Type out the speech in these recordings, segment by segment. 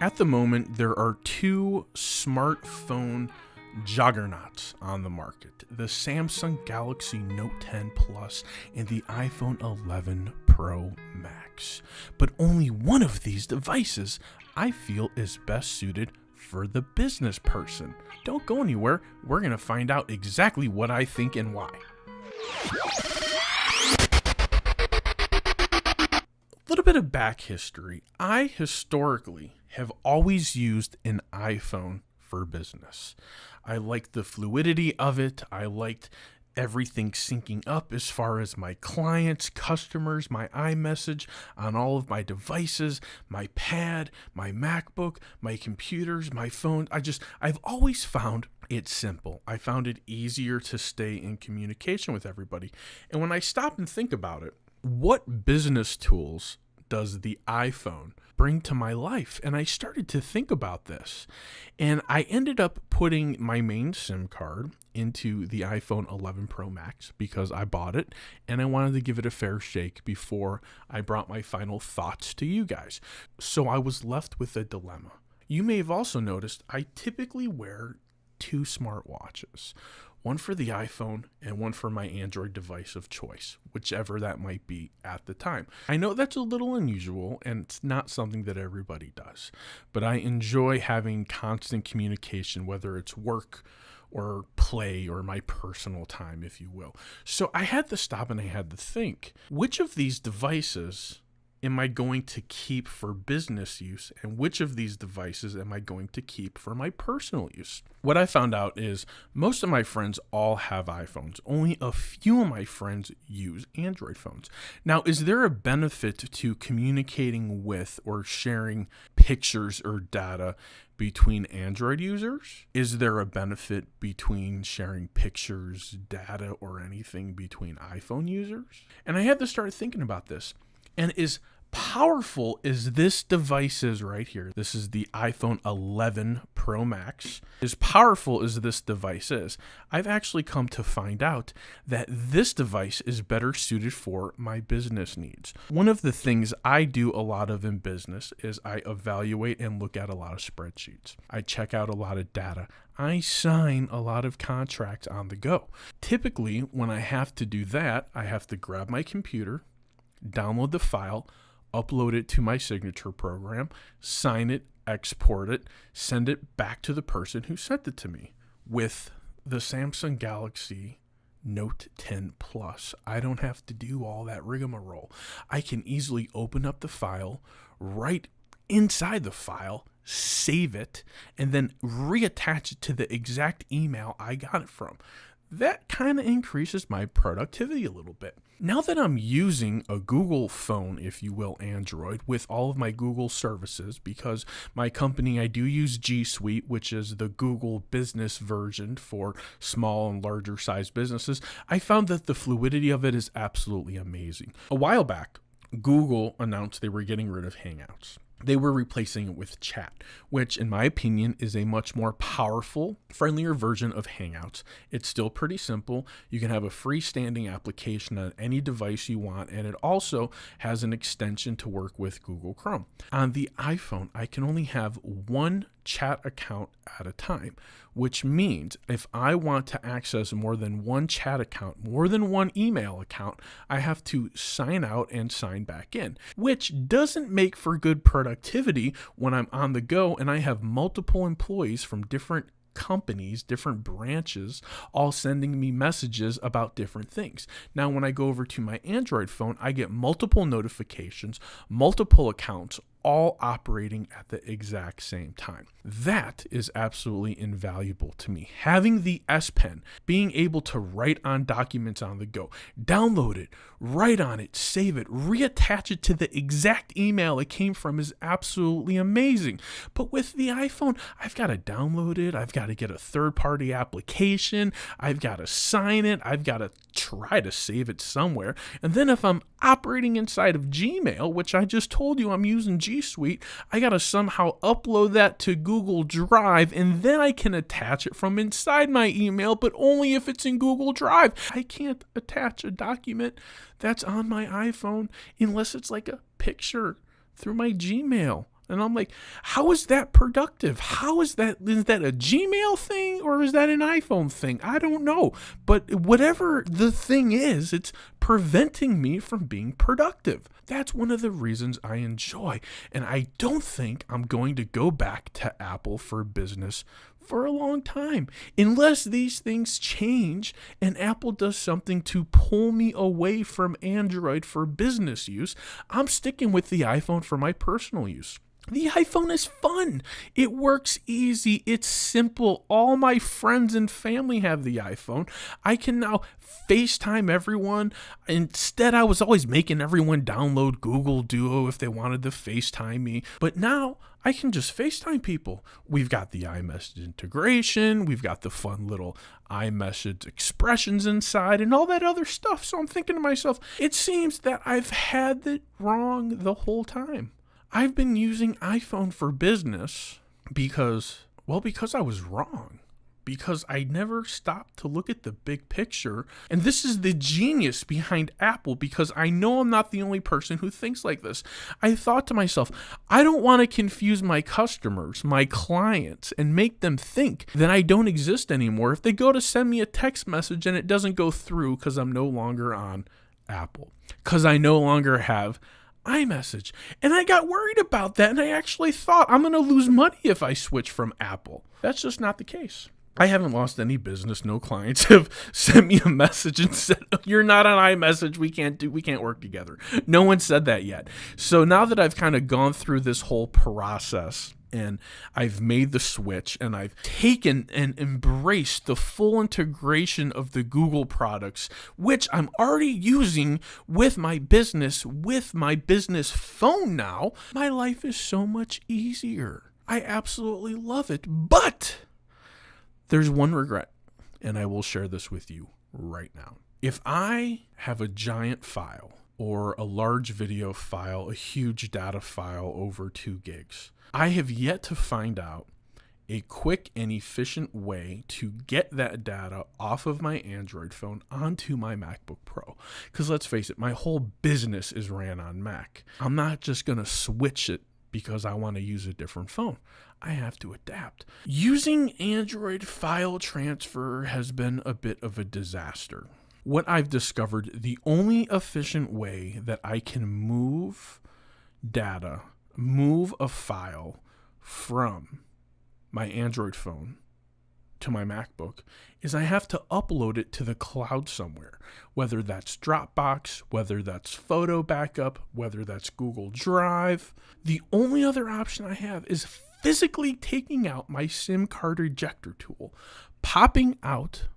At the moment, there are two smartphone juggernauts on the market, the Samsung Galaxy Note 10 Plus and the iPhone 11 Pro Max. But only one of these devices I feel is best suited for the business person. Don't go anywhere, we're going to find out exactly what I think and why. A little bit of back history. I historically have always used an iPhone for business. I liked the fluidity of it. I liked everything syncing up as far as my clients, customers, my iMessage on all of my devices, my pad, my MacBook, my computers, my phone. I've always found it simple. I found it easier to stay in communication with everybody. And when I stop and think about it, what business tools does the iPhone bring to my life? And I started to think about this, and I ended up putting my main SIM card into the iPhone 11 Pro Max because I bought it and I wanted to give it a fair shake before I brought my final thoughts to you guys. So I was left with a dilemma. You may have also noticed I typically wear two smartwatches, one for the iPhone and one for my Android device of choice, whichever that might be at the time. I know that's a little unusual and it's not something that everybody does, but I enjoy having constant communication, whether it's work or play or my personal time, if you will. So I had to stop and I had to think, which of these devices am I going to keep for business use, and which of these devices am I going to keep for my personal use? What I found out is most of my friends all have iPhones. Only a few of my friends use Android phones. Now, is there a benefit to communicating with or sharing pictures or data between Android users? Is there a benefit between sharing pictures, data, or anything between iPhone users? And I had to start thinking about this. And as powerful as this device is right here, this is the iPhone 11 Pro Max. As powerful as this device is, I've actually come to find out that this device is better suited for my business needs. One of the things I do a lot of in business is I evaluate and look at a lot of spreadsheets. I check out a lot of data. I sign a lot of contracts on the go. Typically, when I have to do that, I have to grab my computer, download the file, upload it to my signature program, sign it, export it, send it back to the person who sent it to me. With the Samsung Galaxy Note 10 Plus, I don't have to do all that rigmarole. I can easily open up the file, right inside the file, save it, and then reattach it to the exact email I got it from. That kind of increases my productivity a little bit. Now that I'm using a Google phone, if you will, Android, with all of my Google services, because my company, I do use G Suite, which is the Google business version for small and larger size businesses, I found that the fluidity of it is absolutely amazing. A while back, Google announced they were getting rid of Hangouts. They were replacing it with chat, which in my opinion is a much more powerful, friendlier version of Hangouts. It's still pretty simple. You can have a freestanding application on any device you want, and it also has an extension to work with Google Chrome. On the iPhone, I can only have one chat account at a time, which means if I want to access more than one chat account, more than one email account, I have to sign out and sign back in, which doesn't make for good productivity when I'm on the go and I have multiple employees from different companies, different branches, all sending me messages about different things. Now, when I go over to my Android phone, I get multiple notifications, multiple accounts, all operating at the exact same time. That is absolutely invaluable to me. Having the S Pen, being able to write on documents on the go, download it, write on it, save it, reattach it to the exact email it came from is absolutely amazing. But with the iPhone, I've got to download it, I've got to get a third-party application, I've got to sign it, I've got to try to save it somewhere, and then if I'm operating inside of Gmail, which I just told you I'm using G Suite, I got to somehow upload that to Google Drive, and then I can attach it from inside my email, but only if it's in Google Drive. I can't attach a document that's on my iPhone unless it's like a picture through my Gmail. And I'm like, how is that productive? How is that a Gmail thing or is that an iPhone thing? I don't know. But whatever the thing is, it's preventing me from being productive. That's one of the reasons I enjoy. And I don't think I'm going to go back to Apple for business for a long time, unless these things change and Apple does something to pull me away from Android for business use. I'm sticking with the iPhone for my personal use. The iPhone is fun. It works easy. It's simple. All my friends and family have the iPhone. I can now FaceTime everyone. Instead, I was always making everyone download Google Duo if they wanted to FaceTime me. But now I can just FaceTime people. We've got the iMessage integration. We've got the fun little iMessage expressions inside and all that other stuff. So I'm thinking to myself, it seems that I've had it wrong the whole time. I've been using iPhone for business because I was wrong. Because I never stopped to look at the big picture. And this is the genius behind Apple, because I know I'm not the only person who thinks like this. I thought to myself, I don't want to confuse my customers, my clients, and make them think that I don't exist anymore if they go to send me a text message and it doesn't go through because I'm no longer on Apple, because I no longer have iMessage. And I got worried about that, and I actually thought I'm going to lose money if I switch from Apple. That's just not the case. I haven't lost any business. No clients have sent me a message and said, "You're not on iMessage. We can't work together." No one said that yet. So now that I've kind of gone through this whole process and I've made the switch and I've taken and embraced the full integration of the Google products, which I'm already using with my business phone now, my life is so much easier. I absolutely love it. But there's one regret, and I will share this with you right now. If I have a giant file or a large video file, a huge data file over 2 gigs, I have yet to find out a quick and efficient way to get that data off of my Android phone onto my MacBook Pro. Because let's face it, my whole business is ran on Mac. I'm not just going to switch it because I want to use a different phone. I have to adapt. Using Android file transfer has been a bit of a disaster. What I've discovered, the only efficient way that I can move data, move a file from my Android phone to my MacBook is I have to upload it to the cloud somewhere, whether that's Dropbox, whether that's photo backup, whether that's Google Drive. The only other option I have is physically taking out my SIM card ejector tool, popping out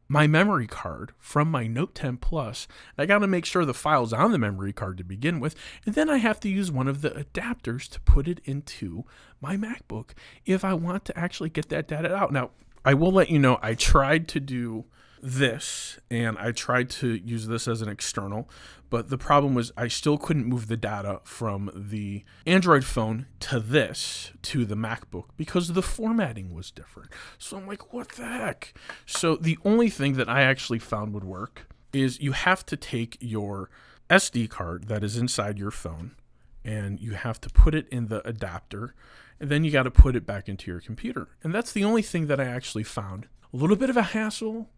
my memory card from my Note 10 Plus. I got to make sure the file's on the memory card to begin with, and then I have to use one of the adapters to put it into my MacBook if I want to actually get that data out. Now, I will let you know, I tried to do this, and I tried to use this as an external, but the problem was I still couldn't move the data from the Android phone to the MacBook because the formatting was different. So I'm like, what the heck? So the only thing that I actually found would work is you have to take your SD card that is inside your phone and you have to put it in the adapter, and then you got to put it back into your computer. And that's the only thing that I actually found a little bit of a hassle.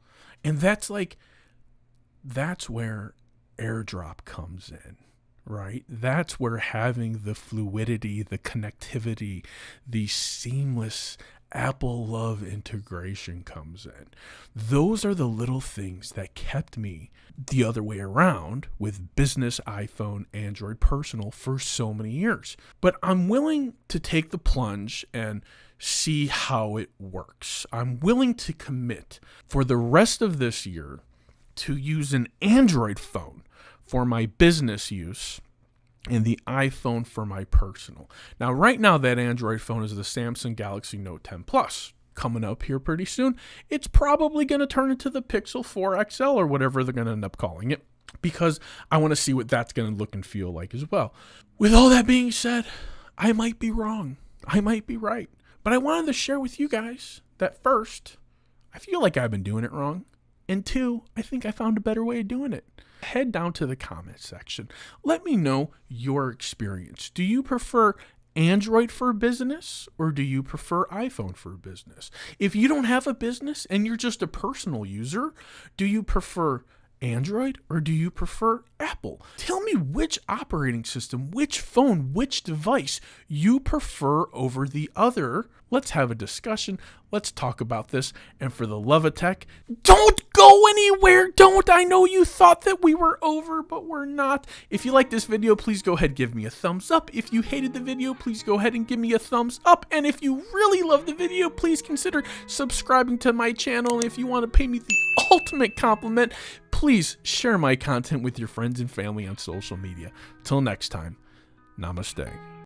And that's where AirDrop comes in, right? That's where having the fluidity, the connectivity, the seamless Apple Love integration comes in. Those are the little things that kept me the other way around with business, iPhone, Android, personal for so many years. But I'm willing to take the plunge and see how it works. I'm willing to commit for the rest of this year to use an Android phone for my business use and the iPhone for my personal. Now, right now, that Android phone is the Samsung Galaxy Note 10 Plus. Coming up here pretty soon, it's probably going to turn into the Pixel 4 XL or whatever they're going to end up calling it, because I want to see what that's going to look and feel like as well. With all that being said, I might be wrong. I might be right. But I wanted to share with you guys that first, I feel like I've been doing it wrong. And 2, I think I found a better way of doing it. Head down to the comment section. Let me know your experience. Do you prefer Android for business, or do you prefer iPhone for business? If you don't have a business and you're just a personal user, do you prefer Android or do you prefer Apple? Tell me which operating system, which phone, which device you prefer over the other. Let's have a discussion. Let's talk about this. And for the love of tech, don't go anywhere. Don't. I know you thought that we were over, but we're not. If you like this video, please go ahead and give me a thumbs up. If you hated the video, please go ahead and give me a thumbs up. And if you really love the video, please consider subscribing to my channel. And if you want to pay me the ultimate compliment, please share my content with your friends and family on social media. Till next time, namaste.